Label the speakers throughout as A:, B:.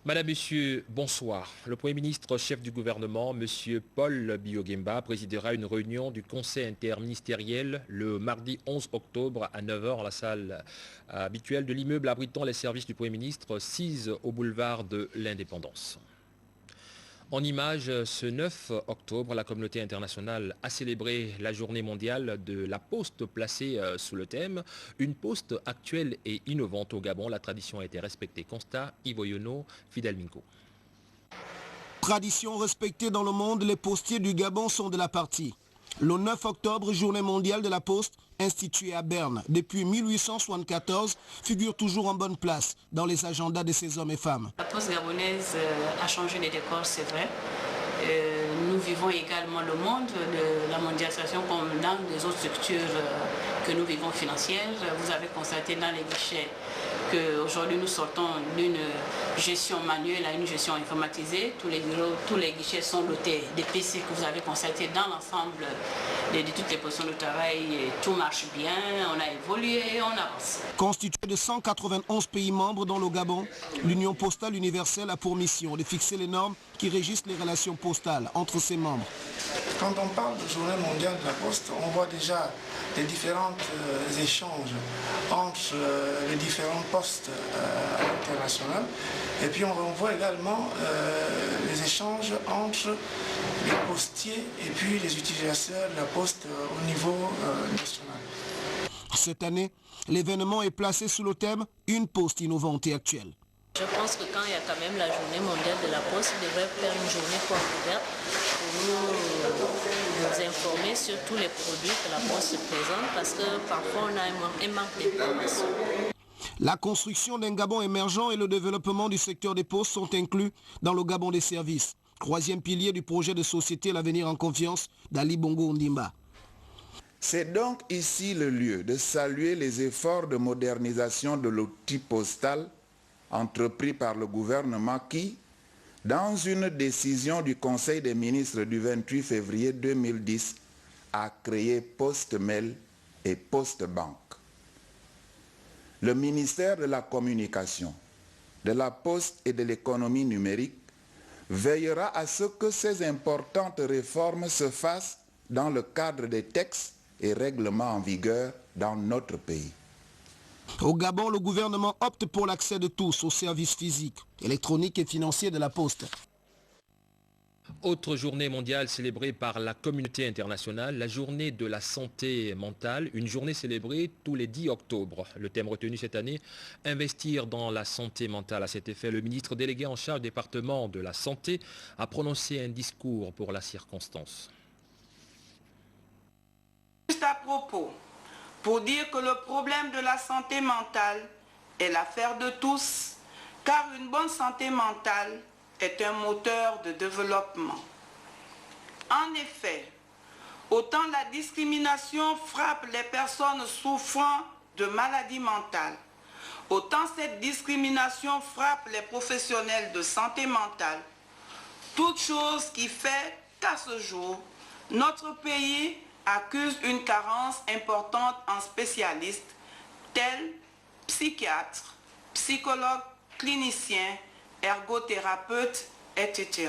A: Madame, Monsieur, bonsoir. Le Premier ministre, chef du gouvernement, Monsieur Paul Biya-Oguemba, présidera une réunion du Conseil interministériel le mardi 11 octobre à 9 h à la salle habituelle de l'immeuble abritant les services du Premier ministre, 6 au boulevard de l'Indépendance. En image, ce 9 octobre, la communauté internationale a célébré la journée mondiale de la poste placée sous le thème « Une poste actuelle et innovante au Gabon, la tradition a été respectée ». Constat, Ivoyono, Fidel Minko.
B: Tradition respectée dans le monde, les postiers du Gabon sont de la partie. Le 9 octobre, journée mondiale de la poste, instituée à Berne depuis 1874, figure toujours en bonne place dans les agendas de ces hommes et femmes.
C: La poste gabonaise a changé les décors, c'est vrai. Nous vivons également le monde de la mondialisation comme dans les autres structures que nous vivons financières. Vous avez constaté dans les guichets qu'aujourd'hui nous sortons d'une gestion manuelle à une gestion informatisée. Tous les guichets sont dotés des PC que vous avez constaté dans l'ensemble de toutes les positions de travail. Et tout marche bien, on a évolué et on avance.
B: Constitué de 191 pays membres dans le Gabon, l'Union postale universelle a pour mission de fixer les normes qui régissent les relations postales entre ses membres.
D: Quand on parle de journée mondiale de la poste, on voit déjà les différents échanges entre les différents postes internationaux. Et puis on voit également les échanges entre les postiers et puis les utilisateurs de la poste au niveau national.
B: Cette année, l'événement est placé sous le thème « Une poste innovante et actuelle ».
E: Je pense que quand il y a quand même la journée mondiale de la poste, il devrait faire une journée porte ouverte pour nous informer sur tous les produits que la poste présente parce que parfois on a un manque d'informations.
B: La construction d'un Gabon émergent et le développement du secteur des postes sont inclus dans le Gabon des services, troisième pilier du projet de société L'avenir en confiance d'Ali Bongo Ondimba.
F: C'est donc ici le lieu de saluer les efforts de modernisation de l'outil postal entrepris par le gouvernement qui, dans une décision du Conseil des ministres du 28 février 2010, a créé PostMail et PostBank. Le ministère de la Communication, de la Poste et de l'économie numérique veillera à ce que ces importantes réformes se fassent dans le cadre des textes et règlements en vigueur dans notre pays.
B: Au Gabon, le gouvernement opte pour l'accès de tous aux services physiques, électroniques et financiers de la Poste.
A: Autre journée mondiale célébrée par la communauté internationale, la journée de la santé mentale, une journée célébrée tous les 10 octobre. Le thème retenu cette année, investir dans la santé mentale. À cet effet, le ministre délégué en charge du département de la santé a prononcé un discours pour la circonstance.
G: Juste à propos, pour dire que le problème de la santé mentale est l'affaire de tous, car une bonne santé mentale est un moteur de développement. En effet, autant la discrimination frappe les personnes souffrant de maladies mentales, autant cette discrimination frappe les professionnels de santé mentale, toute chose qui fait qu'à ce jour, notre pays accuse une carence importante en spécialistes tels psychiatres, psychologues, cliniciens, ergothérapeutes, etc.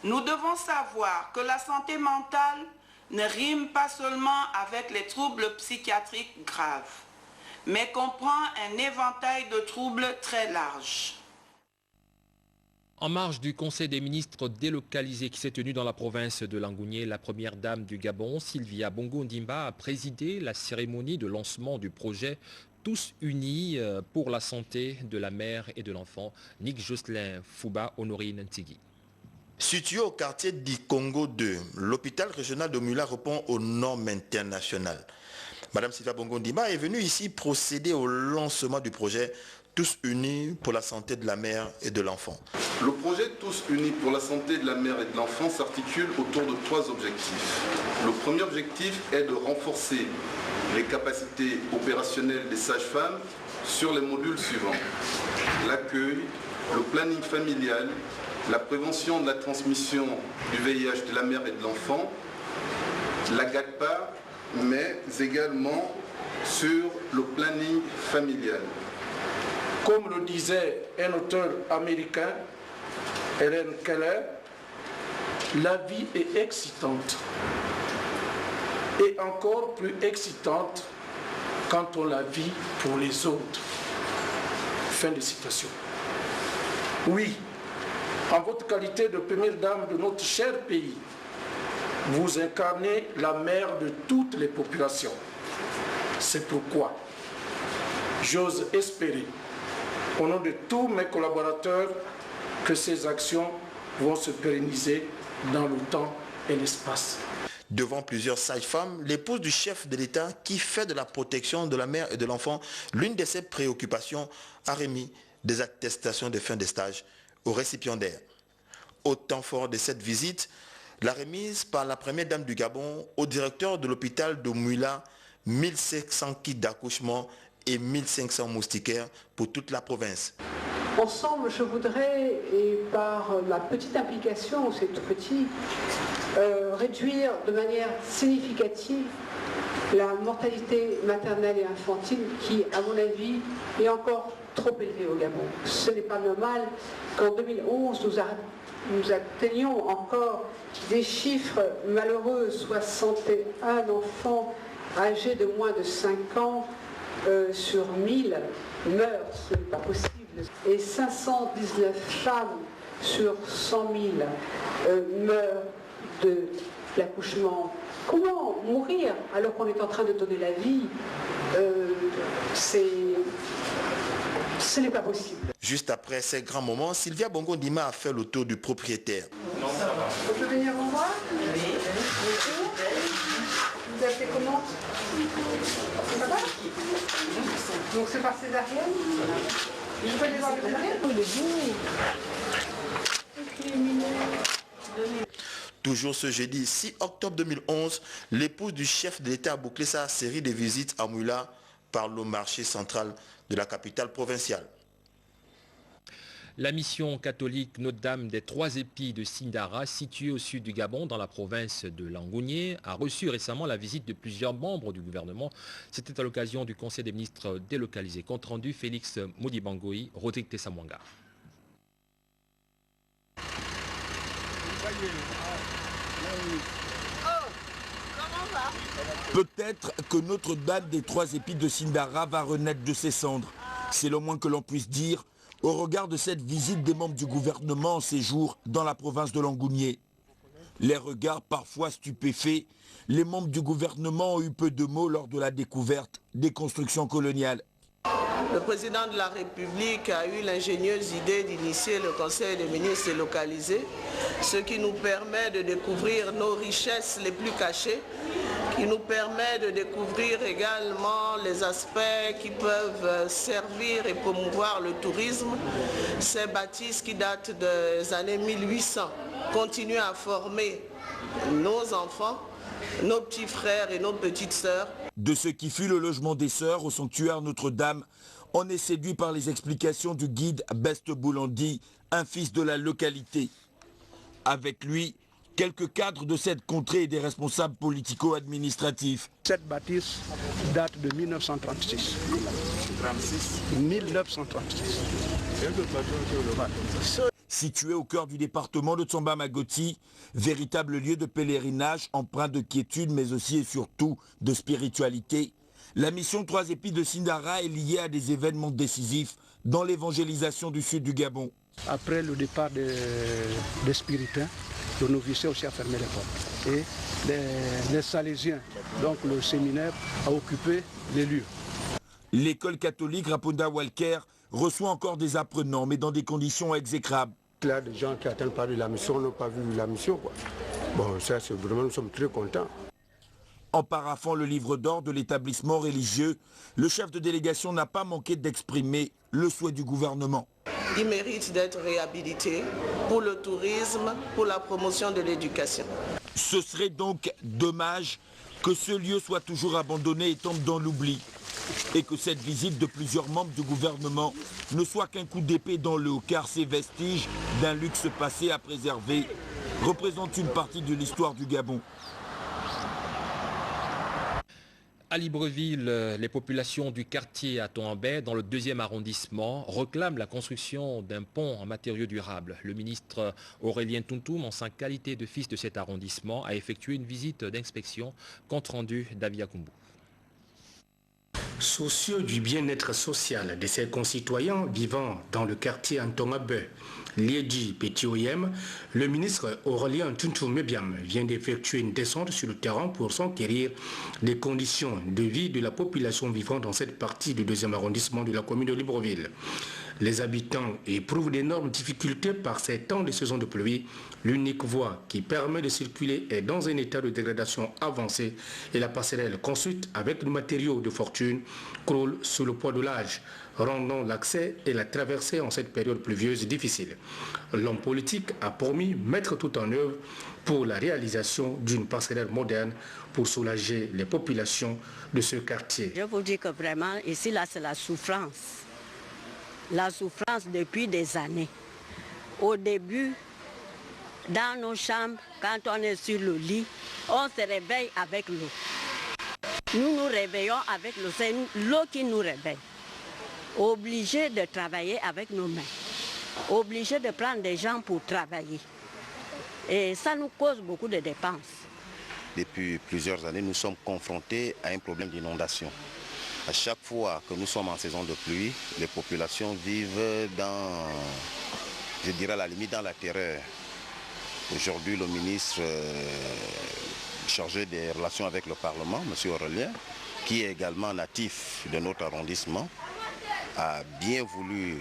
G: Nous devons savoir que la santé mentale ne rime pas seulement avec les troubles psychiatriques graves, mais comprend un éventail de troubles très large.
A: En marge du Conseil des ministres délocalisé qui s'est tenu dans la province de Langounié, la première dame du Gabon, Sylvia Bongo Ondimba, a présidé la cérémonie de lancement du projet Tous unis pour la santé de la mère et de l'enfant, Nick Jocelyn Fouba Honorine Ntigui.
H: Situé au quartier d'Ikongo 2, l'hôpital régional de Mula répond aux normes internationales. Madame Sylvia Bongo Ondimba est venue ici procéder au lancement du projet Tous unis pour la santé de la mère et de l'enfant.
I: Le projet Tous unis pour la santé de la mère et de l'enfant s'articule autour de 3 objectifs. Le premier objectif est de renforcer les capacités opérationnelles des sages-femmes sur les modules suivants. L'accueil, le planning familial, la prévention de la transmission du VIH de la mère et de l'enfant, la GACPA, mais également sur le planning familial.
J: Comme le disait un auteur américain, Helen Keller, la vie est excitante. Et encore plus excitante quand on la vit pour les autres. Fin de citation. Oui, en votre qualité de première dame de notre cher pays, vous incarnez la mère de toutes les populations. C'est pourquoi j'ose espérer, au nom de tous mes collaborateurs, que ces actions vont se pérenniser dans le temps et l'espace.
H: Devant plusieurs sages-femmes, l'épouse du chef de l'État, qui fait de la protection de la mère et de l'enfant l'une de ses préoccupations, a remis des attestations de fin de stage aux récipiendaires. Au temps fort de cette visite, la remise par la première dame du Gabon au directeur de l'hôpital de Mouila, 1500 kits d'accouchement et 1500 moustiquaires pour toute la province.
K: Ensemble, je voudrais, et par ma petite implication, c'est tout petit, réduire de manière significative la mortalité maternelle et infantile qui, à mon avis, est encore trop élevée au Gabon. Ce n'est pas normal qu'en 2011, nous atteignions encore des chiffres malheureux, 61 enfants âgés de moins de 5 ans sur 1000 meurent, ce n'est pas possible. Et 519 femmes sur 100 000 meurent de l'accouchement. Comment mourir alors qu'on est en train de donner la vie? Ce n'est pas possible.
H: Juste après ces grands moments, Sylvia Bongo Ndima a fait le tour du propriétaire.
K: On peut venir vous voir? Oui. Vous appelez comment? Papa? Donc c'est par césarienne? Je peux aller voir le césarienne?
H: Toujours ce jeudi 6 octobre 2011, l'épouse du chef de l'État a bouclé sa série de visites à Mouila par le marché central de la capitale provinciale.
A: La mission catholique Notre-Dame des Trois Épis de Sindara, située au sud du Gabon, dans la province de Langounié, a reçu récemment la visite de plusieurs membres du gouvernement. C'était à l'occasion du Conseil des ministres délocalisé. Compte rendu, Félix Modibangoï, Rodrigue Tessamwanga.
L: Peut-être que Notre-Dame des Trois Épis de Sindara va renaître de ses cendres. C'est le moins que l'on puisse dire au regard de cette visite des membres du gouvernement en séjour dans la province de Langounié. Les regards parfois stupéfaits, les membres du gouvernement ont eu peu de mots lors de la découverte des constructions coloniales.
M: Le président de la République a eu l'ingénieuse idée d'initier le Conseil des ministres délocalisé, ce qui nous permet de découvrir nos richesses les plus cachées, qui nous permet de découvrir également les aspects qui peuvent servir et promouvoir le tourisme. Ces bâtisses qui datent des années 1800 continuent à former nos enfants, nos petits frères et nos petites sœurs.
L: De ce qui fut le logement des sœurs au sanctuaire Notre-Dame, on est séduit par les explications du guide Best Boulandi, un fils de la localité. Avec lui, quelques cadres de cette contrée et des responsables politico-administratifs.
J: Cette bâtisse date de 1936. 1936.
L: Situé au cœur du département de Tsamba-Magoti, véritable lieu de pèlerinage empreint de quiétude mais aussi et surtout de spiritualité, la mission Trois Épis de Sindara est liée à des événements décisifs dans l'évangélisation du sud du Gabon.
J: Après le départ des spiritains, le noviciat aussi a fermé les portes. Et les Salésiens, donc le séminaire, a occupé les lieux.
L: L'école catholique Raponda Walker reçoit encore des apprenants, mais dans des conditions exécrables.
N: Il y a des gens qui attendent pas de la mission, n'ont pas vu la mission, quoi. Bon, ça, c'est vraiment, nous sommes très contents.
L: En paraphant le livre d'or de l'établissement religieux, le chef de délégation n'a pas manqué d'exprimer le souhait du gouvernement.
M: Il mérite d'être réhabilité pour le tourisme, pour la promotion de l'éducation.
L: Ce serait donc dommage que ce lieu soit toujours abandonné et tombe dans l'oubli. Et que cette visite de plusieurs membres du gouvernement ne soit qu'un coup d'épée dans le haut, car ces vestiges d'un luxe passé à préserver représentent une partie de l'histoire du Gabon.
A: À Libreville, les populations du quartier à Toambay, dans le 2e arrondissement, réclament la construction d'un pont en matériaux durables. Le ministre Aurélien Tuntum, en sa qualité de fils de cet arrondissement, a effectué une visite d'inspection, compte rendu d'Avia Kumbu.
O: Soucieux du bien-être social de ses concitoyens vivant dans le quartier Antongabe, Liedji Petioyem, le ministre Aurélien Tuntum-Mebiam vient d'effectuer une descente sur le terrain pour s'enquérir des conditions de vie de la population vivant dans cette partie du 2e arrondissement de la commune de Libreville. Les habitants éprouvent d'énormes difficultés par ces temps de saison de pluie. L'unique voie qui permet de circuler est dans un état de dégradation avancé et la passerelle construite avec des matériaux de fortune croule sous le poids de l'âge, rendant l'accès et la traversée en cette période pluvieuse difficile. L'homme politique a promis mettre tout en œuvre pour la réalisation d'une passerelle moderne pour soulager les populations de ce quartier.
P: Je vous dis que vraiment, ici, là, c'est la souffrance. La souffrance depuis des années. Au début, dans nos chambres, quand on est sur le lit, on se réveille avec l'eau. Nous nous réveillons avec l'eau, c'est l'eau qui nous réveille. Obligés de travailler avec nos mains, obligés de prendre des gens pour travailler. Et ça nous cause beaucoup de dépenses.
Q: Depuis plusieurs années, nous sommes confrontés à un problème d'inondation. À chaque fois que nous sommes en saison de pluie, les populations vivent dans, je dirais à la limite, dans la terreur. Aujourd'hui, le ministre chargé des relations avec le Parlement, M. Aurélien, qui est également natif de notre arrondissement, a bien voulu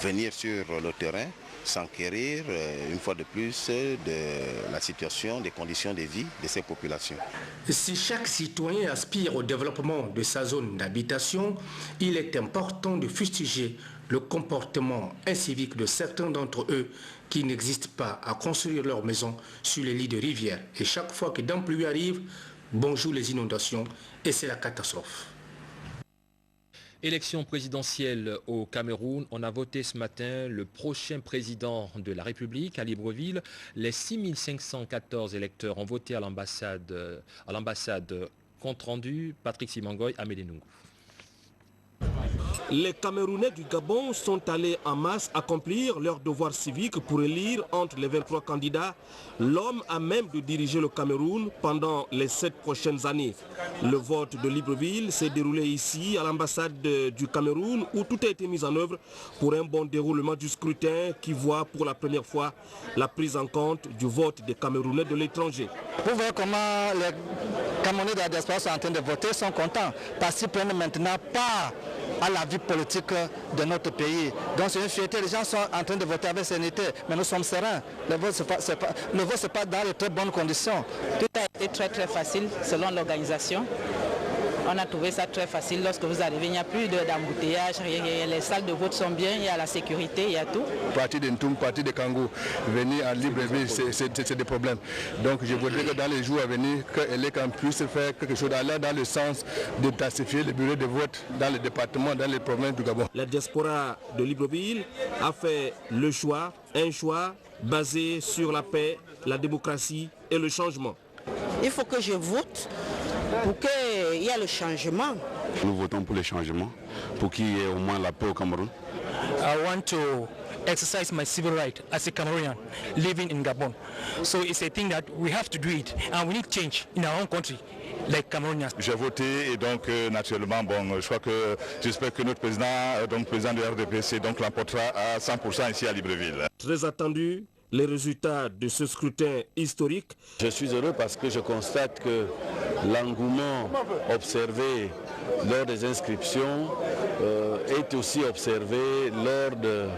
Q: venir sur le terrain, s'enquérir une fois de plus de la situation, des conditions de vie de ces populations.
O: Si chaque citoyen aspire au développement de sa zone d'habitation, il est important de fustiger le comportement incivique de certains d'entre eux qui n'existent pas à construire leur maison sur les lits de rivières. Et chaque fois que d'un pluie arrive, bonjour les inondations et c'est la catastrophe.
A: Élection présidentielle au Cameroun. On a voté ce matin le prochain président de la République à Libreville. Les 6514 électeurs ont voté à l'ambassade. Compte rendu, Patrick Simangoy, Amédée Nungou.
B: Les Camerounais du Gabon sont allés en masse accomplir leur devoir civique pour élire entre les 23 candidats l'homme à même de diriger le Cameroun pendant les 7 prochaines années. Le vote de Libreville s'est déroulé ici à l'ambassade du Cameroun où tout a été mis en œuvre pour un bon déroulement du scrutin qui voit pour la première fois la prise en compte du vote des Camerounais de l'étranger.
R: Vous voyez comment les Camerounais de la diaspora sont en train de voter, sont contents parce qu'ils prennent maintenant part à la vie politique de notre pays. Donc c'est une fierté, les gens sont en train de voter avec sérénité, mais nous sommes sereins. Le vote se passe dans de très bonnes conditions.
S: Tout a été très facile selon l'organisation. On a trouvé ça très facile. Lorsque vous arrivez, il n'y a plus d'embouteillage, les salles de vote sont bien, il y a la sécurité, il y a tout. Parti
T: de Ntoum, parti de Kango, venir à Libreville, c'est des problèmes. Donc je voudrais que dans les jours à venir, que l'ECAM puisse faire quelque chose dans le sens de densifier les bureaux de vote dans les départements, dans les provinces du Gabon.
B: La diaspora de Libreville a fait le choix, un choix basé sur la paix, la démocratie et le changement.
U: Il faut que je vote pour qu'il y ait le changement.
V: Nous votons pour le changement, pour qu'il y ait au moins la paix au Cameroun.
W: I want to exercise my civil right as a Cameroonian living in Gabon. So it's a thing that we have to do it and we need change in our own country. Like Cameroonians.
X: J'ai voté et donc naturellement, j'espère que notre président, président de RDPC, l'emportera à 100% ici à Libreville.
B: Très attendu. Les résultats de ce scrutin historique.
V: Je suis heureux parce que je constate que l'engouement observé lors des inscriptions est aussi observé lors de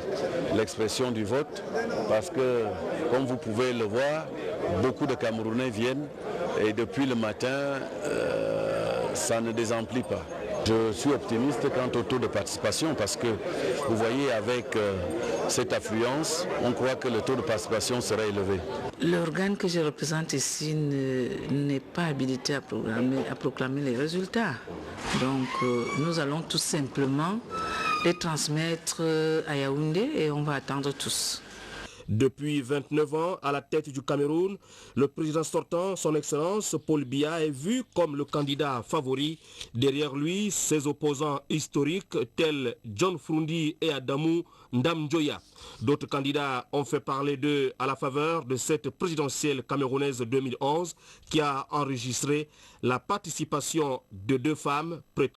V: l'expression du vote parce que, comme vous pouvez le voir, beaucoup de Camerounais viennent et depuis le matin, ça ne désemplit pas. Je suis optimiste quant au taux de participation parce que vous voyez avec cette affluence, on croit que le taux de participation sera élevé.
S: L'organe que je représente ici n'est pas habilité à proclamer les résultats. Donc nous allons tout simplement les transmettre à Yaoundé et on va attendre tous.
B: Depuis 29 ans à la tête du Cameroun, le président sortant, son Excellence Paul Biya, est vu comme le candidat favori. Derrière lui, ses opposants historiques tels John Frundi et Adamou Ndamjoya. D'autres candidats ont fait parler d'eux à la faveur de cette présidentielle camerounaise 2011 qui a enregistré la participation de 2 femmes